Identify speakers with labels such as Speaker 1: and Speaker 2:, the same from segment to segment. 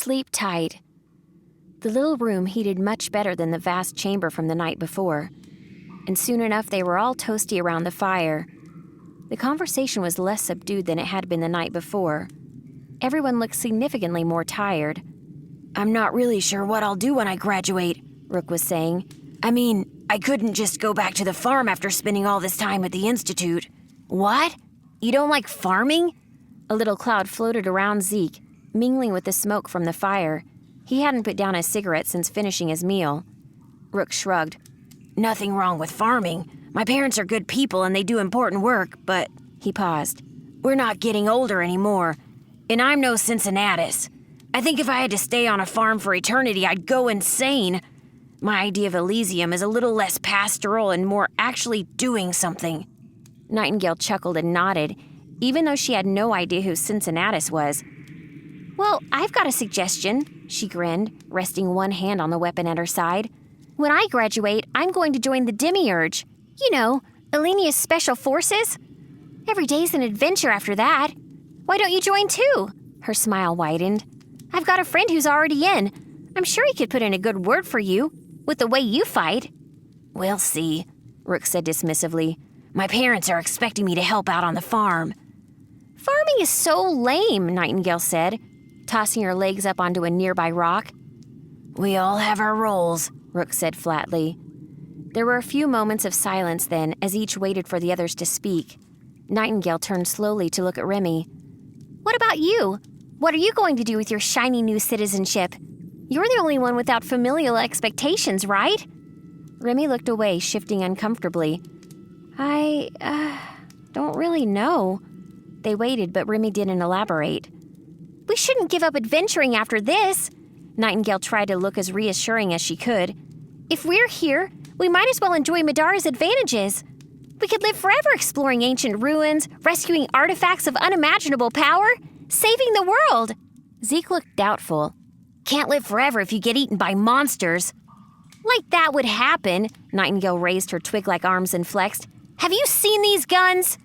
Speaker 1: Sleep tight. The little room heated much better than the vast chamber from the night before, and soon enough they were all toasty around the fire. The conversation was less subdued than it had been the night before. Everyone looked significantly more tired.
Speaker 2: "I'm not really sure what I'll do when I graduate," Rook was saying. "I mean, I couldn't just go back to the farm after spending all this time at the Institute." "What? You don't like farming?"
Speaker 1: A little cloud floated around Zeke, mingling with the smoke from the fire. He hadn't put down a cigarette since finishing his meal.
Speaker 2: Rook shrugged. "Nothing wrong with farming. My parents are good people and they do important work, but..." He paused. "We're not getting older anymore, and I'm no Cincinnatus. I think if I had to stay on a farm for eternity, I'd go insane. My idea of Elysium is a little less pastoral and more actually doing something."
Speaker 1: Nightingale chuckled and nodded, even though she had no idea who Cincinnatus was. "Well, I've got a suggestion," she grinned, resting one hand on the weapon at her side. "When I graduate, I'm going to join the Demiurge. You know, Alenia's special forces. Every day's an adventure after that. Why don't you join too?" Her smile widened. "I've got a friend who's already in. I'm sure he could put in a good word for you, with the way you fight."
Speaker 2: "We'll see," Rook said dismissively. "My parents are expecting me to help out on the farm."
Speaker 1: "Farming is so lame," Nightingale said, tossing her legs up onto a nearby rock.
Speaker 2: "We all have our roles," Rook said flatly.
Speaker 1: There were a few moments of silence then, as each waited for the others to speak. Nightingale turned slowly to look at Remy. "What about you? What are you going to do with your shiny new citizenship? You're the only one without familial expectations, right?" Remy looked away, shifting uncomfortably. I don't really know." They waited, but Remy didn't elaborate. "We shouldn't give up adventuring after this." Nightingale tried to look as reassuring as she could. "If we're here, we might as well enjoy Madara's advantages. We could live forever exploring ancient ruins, rescuing artifacts of unimaginable power, saving the world." Zeke looked doubtful.
Speaker 2: "Can't live forever if you get eaten by monsters."
Speaker 1: "Like that would happen." Nightingale raised her twig-like arms and flexed. "Have you seen these guns?"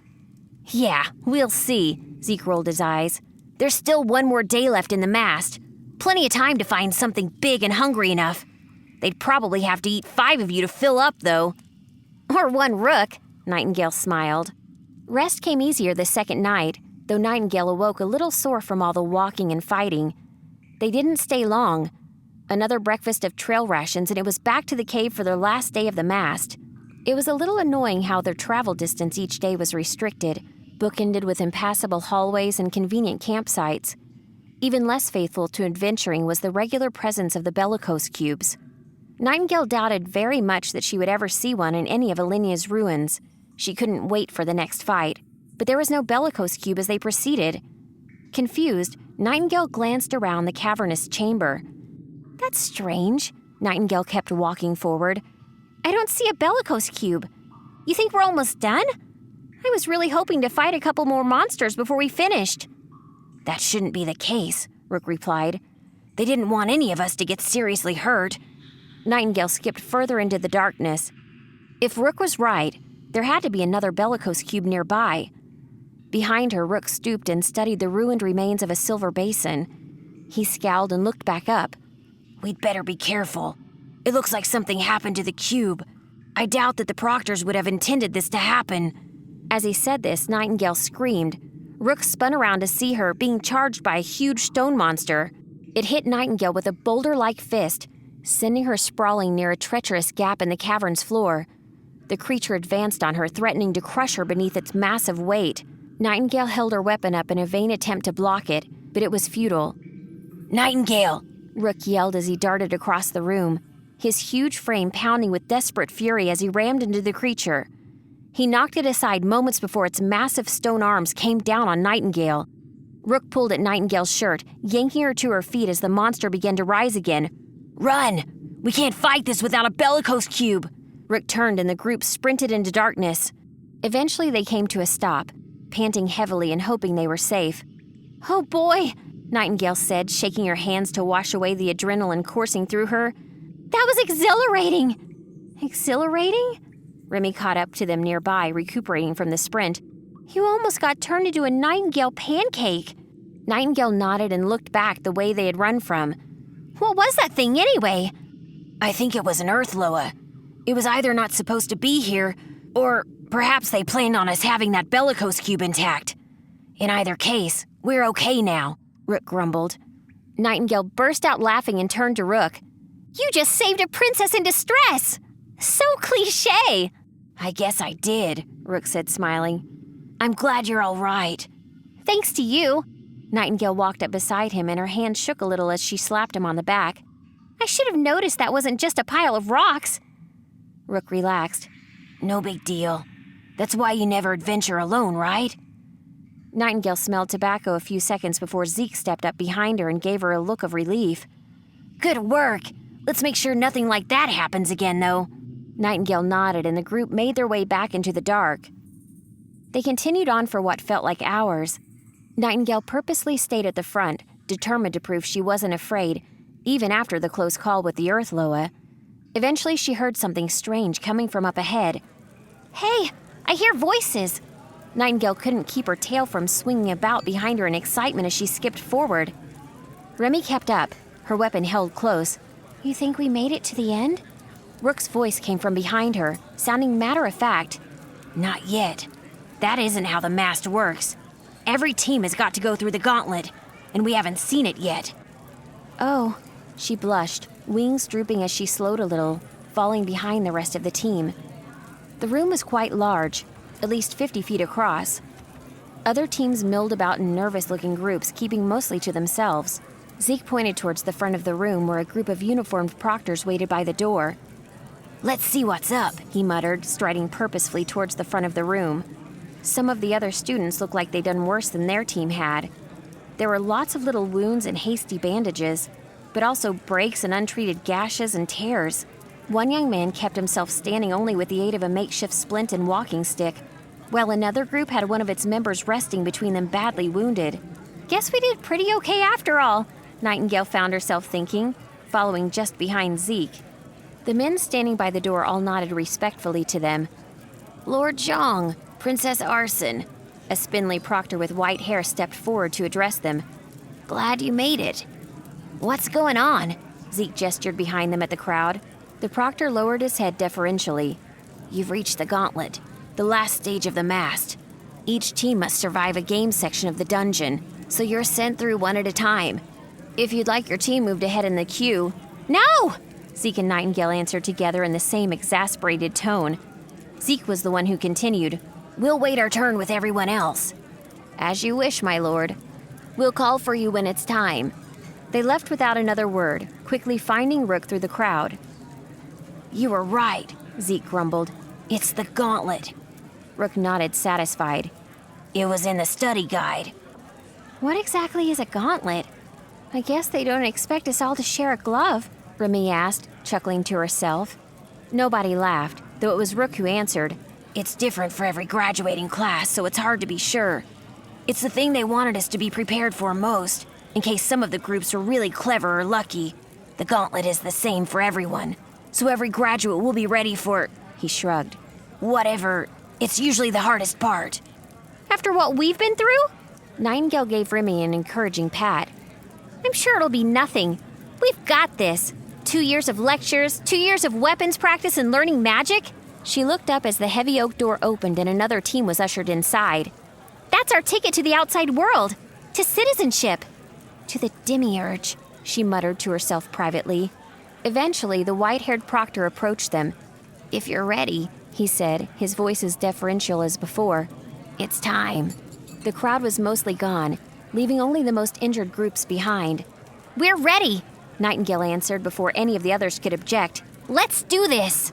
Speaker 2: "Yeah, we'll see." Zeke rolled his eyes. "There's still one more day left in the mast. Plenty of time to find something big and hungry enough. They'd probably have to eat 5 of you to fill up, though."
Speaker 1: "Or one Rook," Nightingale smiled. Rest came easier the second night, though Nightingale awoke a little sore from all the walking and fighting. They didn't stay long. Another breakfast of trail rations, and it was back to the cave for their last day of the mast. It was a little annoying how their travel distance each day was restricted, bookended with impassable hallways and convenient campsites. Even less faithful to adventuring was the regular presence of the bellicose cubes. Nightingale doubted very much that she would ever see one in any of Alenia's ruins. She couldn't wait for the next fight, but there was no bellicose cube as they proceeded. Confused, Nightingale glanced around the cavernous chamber. "That's strange." Nightingale kept walking forward. "I don't see a bellicose cube. You think we're almost done? I was really hoping to fight a couple more monsters before we finished."
Speaker 2: "That shouldn't be the case," Rook replied. "They didn't want any of us to get seriously hurt."
Speaker 1: Nightingale skipped further into the darkness. If Rook was right, there had to be another bellicose cube nearby. Behind her, Rook stooped and studied the ruined remains of a silver basin. He scowled and looked back up.
Speaker 2: "We'd better be careful. It looks like something happened to the cube. I doubt that the Proctors would have intended this to happen."
Speaker 1: As he said this, Nightingale screamed. Rook spun around to see her being charged by a huge stone monster. It hit Nightingale with a boulder-like fist, sending her sprawling near a treacherous gap in the cavern's floor. The creature advanced on her, threatening to crush her beneath its massive weight. Nightingale held her weapon up in a vain attempt to block it, but it was futile.
Speaker 2: "Nightingale!"
Speaker 1: Rook yelled as he darted across the room, his huge frame pounding with desperate fury as he rammed into the creature. He knocked it aside moments before its massive stone arms came down on Nightingale. Rook pulled at Nightingale's shirt, yanking her to her feet as the monster began to rise again.
Speaker 2: "Run! We can't fight this without a bellicose cube!"
Speaker 1: Rook turned and the group sprinted into darkness. Eventually they came to a stop, panting heavily and hoping they were safe. "Oh boy," Nightingale said, shaking her hands to wash away the adrenaline coursing through her. "That was exhilarating!" "Exhilarating?" Remy caught up to them nearby, recuperating from the sprint. "You almost got turned into a Nightingale pancake." Nightingale nodded and looked back the way they had run from. What was that thing anyway?
Speaker 2: I think it was an Earth Loa. It was either not supposed to be here, or perhaps they planned on us having that bellicose cube intact. In either case, we're okay now, Rook grumbled.
Speaker 1: Nightingale burst out laughing and turned to Rook. You just saved a princess in distress! So cliché!
Speaker 2: I guess I did, Rook said, smiling. I'm glad you're all right.
Speaker 1: Thanks to you. Nightingale walked up beside him and her hand shook a little as she slapped him on the back. I should have noticed that wasn't just a pile of rocks.
Speaker 2: Rook relaxed. No big deal. That's why you never adventure alone, right?
Speaker 1: Nightingale smelled tobacco a few seconds before Zeke stepped up behind her and gave her a look of relief.
Speaker 2: Good work. Let's make sure nothing like that happens again, though.
Speaker 1: Nightingale nodded and the group made their way back into the dark. They continued on for what felt like hours. Nightingale purposely stayed at the front, determined to prove she wasn't afraid, even after the close call with the Earth Loa. Eventually, she heard something strange coming from up ahead. Hey, I hear voices! Nightingale couldn't keep her tail from swinging about behind her in excitement as she skipped forward. Remy kept up, her weapon held close. You think we made it to the end? Rook's voice came from behind her, sounding matter-of-fact.
Speaker 2: Not yet. That isn't how the mast works. Every team has got to go through the gauntlet, and we haven't seen it yet.
Speaker 1: Oh, she blushed, wings drooping as she slowed a little, falling behind the rest of the team. The room was quite large, at least 50 feet across. Other teams milled about in nervous-looking groups, keeping mostly to themselves. Zeke pointed towards the front of the room where a group of uniformed proctors waited by the door.
Speaker 2: Let's see what's up,
Speaker 1: he muttered, striding purposefully towards the front of the room. Some of the other students looked like they'd done worse than their team had. There were lots of little wounds and hasty bandages, but also breaks and untreated gashes and tears. One young man kept himself standing only with the aid of a makeshift splint and walking stick, while another group had one of its members resting between them badly wounded. Guess we did pretty okay after all, Nightingale found herself thinking, following just behind Zeke. The men standing by the door all nodded respectfully to them.
Speaker 2: Lord Zhang, Princess Arson,
Speaker 1: a spindly proctor with white hair stepped forward to address them.
Speaker 2: Glad you made it. What's going on?
Speaker 1: Zeke gestured behind them at the crowd. The proctor lowered his head deferentially.
Speaker 2: You've reached the gauntlet, the last stage of the mast. Each team must survive a game section of the dungeon, so you're sent through one at a time. If you'd like your team moved ahead in the queue...
Speaker 1: No! Zeke and Nightingale answered together in the same exasperated tone. Zeke was the one who continued.
Speaker 2: We'll wait our turn with everyone else.
Speaker 1: As you wish, my lord. We'll call for you when it's time. They left without another word, quickly finding Rook through the crowd.
Speaker 2: You were right,
Speaker 1: Zeke grumbled.
Speaker 2: It's the gauntlet.
Speaker 1: Rook nodded, satisfied.
Speaker 2: It was in the study guide.
Speaker 1: What exactly is a gauntlet? I guess they don't expect us all to share a glove, Remy asked, chuckling to herself. Nobody laughed, though it was Rook who answered.
Speaker 2: It's different for every graduating class, so it's hard to be sure. It's the thing they wanted us to be prepared for most, in case some of the groups were really clever or lucky. The gauntlet is the same for everyone, so every graduate will be ready for...
Speaker 1: He shrugged.
Speaker 2: Whatever. It's usually the hardest part.
Speaker 1: After what we've been through? Nightingale gave Remy an encouraging pat. I'm sure it'll be nothing. We've got this. 2 years of lectures, 2 years of weapons practice and learning magic. She looked up as the heavy oak door opened and another team was ushered inside. That's our ticket to the outside world, to citizenship, to the demiurge, she muttered to herself privately. Eventually, the white-haired proctor approached them. If you're ready, he said, his voice as deferential as before. It's time. The crowd was mostly gone, leaving only the most injured groups behind. We're ready, Nightingale answered before any of the others could object. Let's do this!